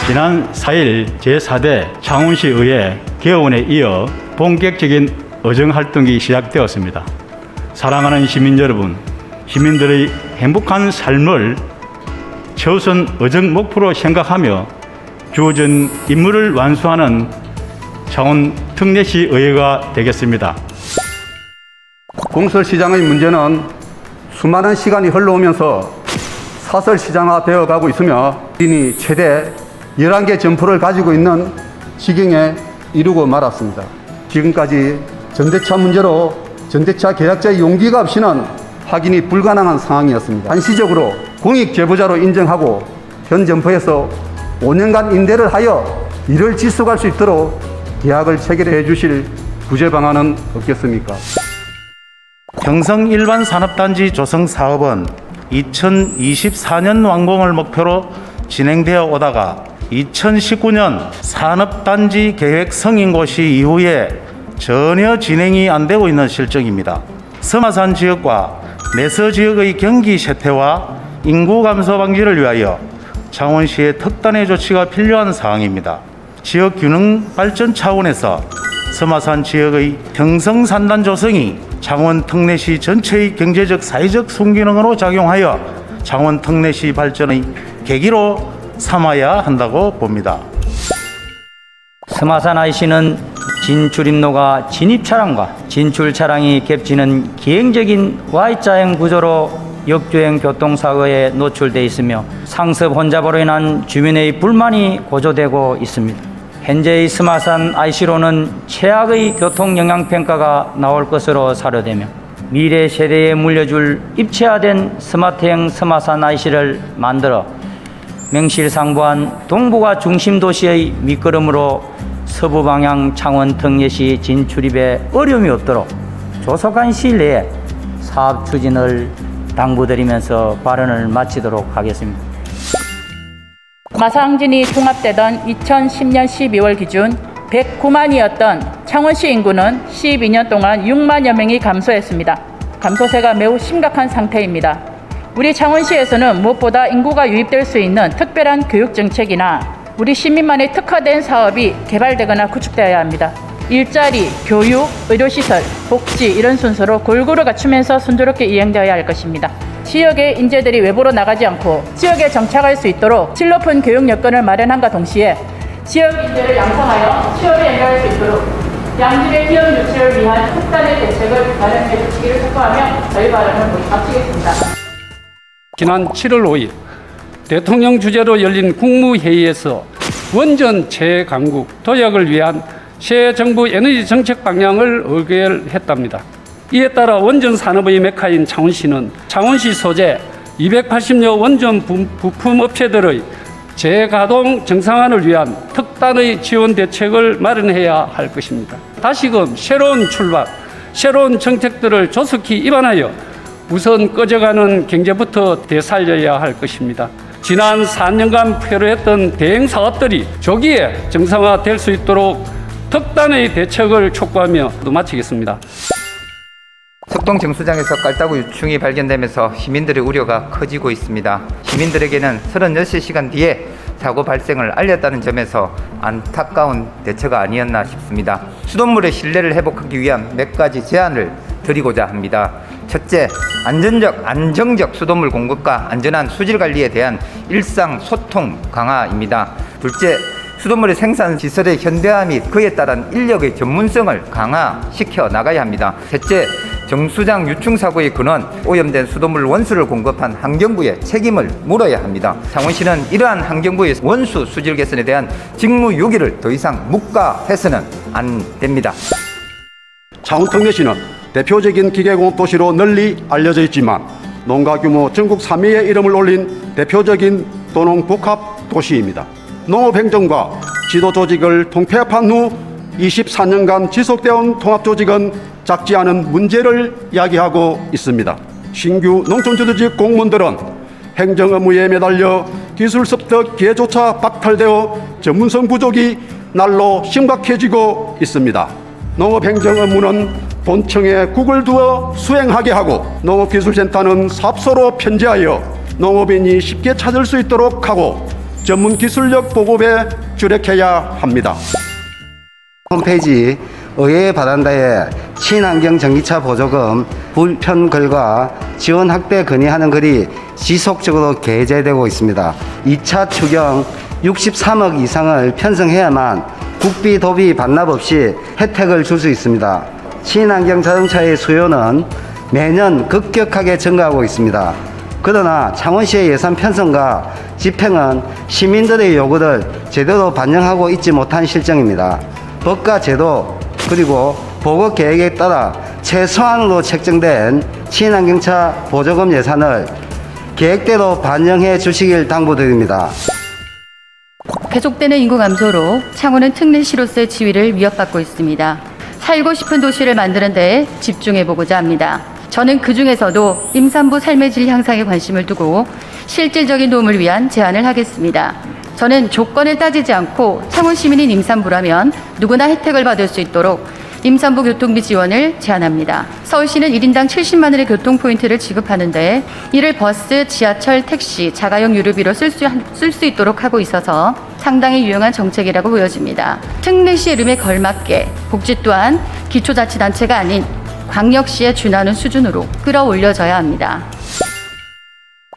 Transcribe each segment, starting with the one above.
지난 4일 제4대 창원시의회 개원에 이어 본격적인 의정활동이 시작되었습니다. 사랑하는 시민 여러분, 시민들의 행복한 삶을 최우선 의정 목표로 생각하며 주어진 임무를 완수하는 창원 특례시 의회가 되겠습니다. 공설시장의 문제는 수많은 시간이 흘러오면서 사설시장화 되어가고 있으며 이니 최대 11개 점포를 가지고 있는 지경에 이르고 말았습니다. 지금까지 전대차 문제로 전대차 계약자의 용기가 없이는 확인이 불가능한 상황이었습니다. 한시적으로 공익제보자로 인정하고 현 점포에서 5년간 임대를 하여 일을 지속할 수 있도록 계약을 체결해 주실 구제 방안은 없겠습니까? 경성 일반산업단지 조성 사업은 2024년 완공을 목표로 진행되어 오다가 2019년 산업단지 계획 승인고시 이후에 전혀 진행이 안 되고 있는 실정입니다. 서마산 지역과 내서 지역의 경기 쇠퇴와 인구 감소 방지를 위하여 창원시의 특단의 조치가 필요한 사항입니다. 지역 균형 발전 차원에서 서마산 지역의 경성산단 조성이 창원 특례시 전체의 경제적 사회적 순기능으로 작용하여 창원 특례시 발전의 계기로 삼아야 한다고 봅니다. 서마산 IC는 진출입로가 진입차량과 진출차량이 겹치는 기행적인 Y자형 구조로 역주행 교통사고에 노출돼 있으며 상습 혼잡으로 인한 주민의 불만이 고조되고 있습니다. 현재의 서마산 IC로는 최악의 교통영향평가가 나올 것으로 사료되며 미래 세대에 물려줄 입체화된 스마트형 서마산 IC를 만들어 명실상부한 동부가 중심 도시의 밑거름으로 서부 방향 창원 특례시 진출입에 어려움이 없도록 조속한 시일 내에 사업 추진을 당부드리면서 발언을 마치도록 하겠습니다. 마사항진이 통합되던 2010년 12월 기준 109만이었던 창원시 인구는 12년 동안 6만여 명이 감소했습니다. 감소세가 매우 심각한 상태입니다. 우리 창원시에서는 무엇보다 인구가 유입될 수 있는 특별한 교육정책이나 우리 시민만의 특화된 사업이 개발되거나 구축되어야 합니다. 일자리, 교육, 의료시설, 복지 이런 순서로 골고루 갖추면서 순조롭게 이행되어야 할 것입니다. 지역의 인재들이 외부로 나가지 않고 지역에 정착할 수 있도록 질 높은 교육 여건을 마련함과 동시에 지역 인재를 양성하여 취업에 연결할 수 있도록 양질의 기업 유치를 위한 특단의 대책을 마련해 주시기를 촉구하며 저희 발언을 모두 마치겠습니다. 지난 7월 5일 대통령 주재로 열린 국무회의에서 원전 재강국 도약을 위한 새 정부 에너지 정책 방향을 의결했답니다. 이에 따라 원전 산업의 메카인 창원시는 창원시 소재 280여 원전 부품 업체들의 재가동 정상화를 위한 특단의 지원 대책을 마련해야 할 것입니다. 다시금 새로운 출발, 새로운 정책들을 조속히 입안하여 우선 꺼져가는 경제부터 되살려야 할 것입니다. 지난 4년간 폐로했던 대행 사업들이 조기에 정상화될 수 있도록 특단의 대책을 촉구하며 마치겠습니다. 석동 정수장에서 깔따구 유충이 발견되면서 시민들의 우려가 커지고 있습니다. 시민들에게는 36시간 뒤에 사고 발생을 알렸다는 점에서 안타까운 대처가 아니었나 싶습니다. 수돗물의 신뢰를 회복하기 위한 몇 가지 제안을 드리고자 합니다. 첫째, 안정적 수돗물 공급과 안전한 수질 관리에 대한 일상 소통 강화입니다. 둘째, 수돗물의 생산 시설의 현대화 및 그에 따른 인력의 전문성을 강화시켜 나가야 합니다. 셋째, 정수장 유충 사고의 근원, 오염된 수돗물 원수를 공급한 환경부에 책임을 물어야 합니다. 창원시는 이러한 환경부의 원수 수질 개선에 대한 직무유기를 더 이상 묵과해서는 안 됩니다. 창원 특례시는 대표적인 기계공업 도시로 널리 알려져 있지만 농가 규모 전국 3위의 이름을 올린 대표적인 도농 복합 도시입니다. 농업행정과 지도조직을 통폐합한 후 24년간 지속되어온 통합조직은 작지 않은 문제를 야기하고 있습니다. 신규 농촌지도직 공무원들은 행정 업무에 매달려 기술 습득 기회조차 박탈되어 전문성 부족이 날로 심각해지고 있습니다. 농업행정 업무는 본청에 국을 두어 수행하게 하고 농업기술센터는 사업소로 편제하여 농업인이 쉽게 찾을 수 있도록 하고 전문 기술력 보급에 주력해야 합니다. 홈페이지 의회 바란다에 친환경 전기차 보조금 불편글과 지원 확대 건의하는 글이 지속적으로 게재되고 있습니다. 2차 추경 63억 이상을 편성해야만 국비, 도비 반납 없이 혜택을 줄 수 있습니다. 친환경 자동차의 수요는 매년 급격하게 증가하고 있습니다. 그러나 창원시의 예산 편성과 집행은 시민들의 요구를 제대로 반영하고 있지 못한 실정입니다. 법과 제도 그리고 보급 계획에 따라 최소한으로 책정된 친환경차 보조금 예산을 계획대로 반영해 주시길 당부드립니다. 계속되는 인구 감소로 창원은 특례시로서의 지위를 위협받고 있습니다. 살고 싶은 도시를 만드는 데 집중해보고자 합니다. 저는 그중에서도 임산부 삶의 질 향상에 관심을 두고 실질적인 도움을 위한 제안을 하겠습니다. 저는 조건을 따지지 않고 창원 시민인 임산부라면 누구나 혜택을 받을 수 있도록 임산부 교통비 지원을 제안합니다. 서울시는 1인당 70만 원의 교통포인트를 지급하는데 이를 버스, 지하철, 택시, 자가용 유류비로 쓸 수 있도록 하고 있어서 상당히 유용한 정책이라고 보여집니다. 특례시 이름에 걸맞게 복지 또한 기초자치단체가 아닌 광역시에 준하는 수준으로 끌어올려져야 합니다.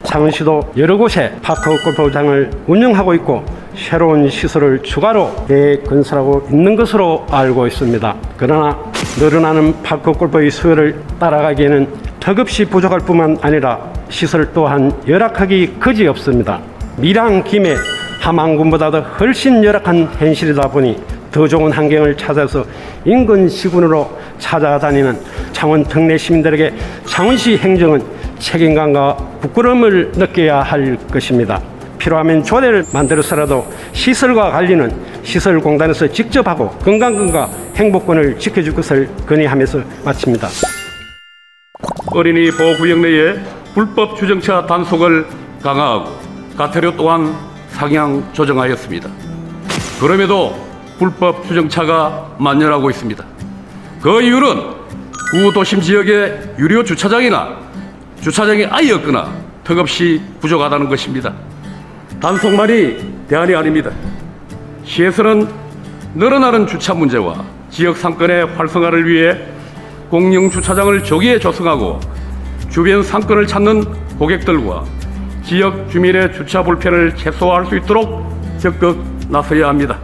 창원시도 여러 곳에 파크 골프장을 운영하고 있고 새로운 시설을 추가로 건설하고 있는 것으로 알고 있습니다. 그러나 늘어나는 파크 골프의 수요를 따라가기에는 턱없이 부족할 뿐만 아니라 시설 또한 열악하기 그지없습니다. 밀양, 김해, 함안군보다도 훨씬 열악한 현실이다 보니 더 좋은 환경을 찾아서 인근 시군으로 찾아다니는 창원 특례 시민들에게 창원시 행정은 책임감과 부끄러움을 느껴야 할 것입니다. 필요하면 조례를 만들어서라도 시설과 관리는 시설공단에서 직접 하고 건강과 행복권을 지켜줄 것을 건의하면서 마칩니다. 어린이 보호구역 내에 불법 주정차 단속을 강화하고 가태료 또한 상향 조정하였습니다. 그럼에도 불법 주정차가 만연하고 있습니다. 그 이유는 구도심 지역의 유료 주차장이나 주차장이 아예 없거나 턱없이 부족하다는 것입니다. 단속만이 대안이 아닙니다. 시에서는 늘어나는 주차 문제와 지역 상권의 활성화를 위해 공영 주차장을 조기에 조성하고 주변 상권을 찾는 고객들과 지역 주민의 주차 불편을 최소화할 수 있도록 적극 나서야 합니다.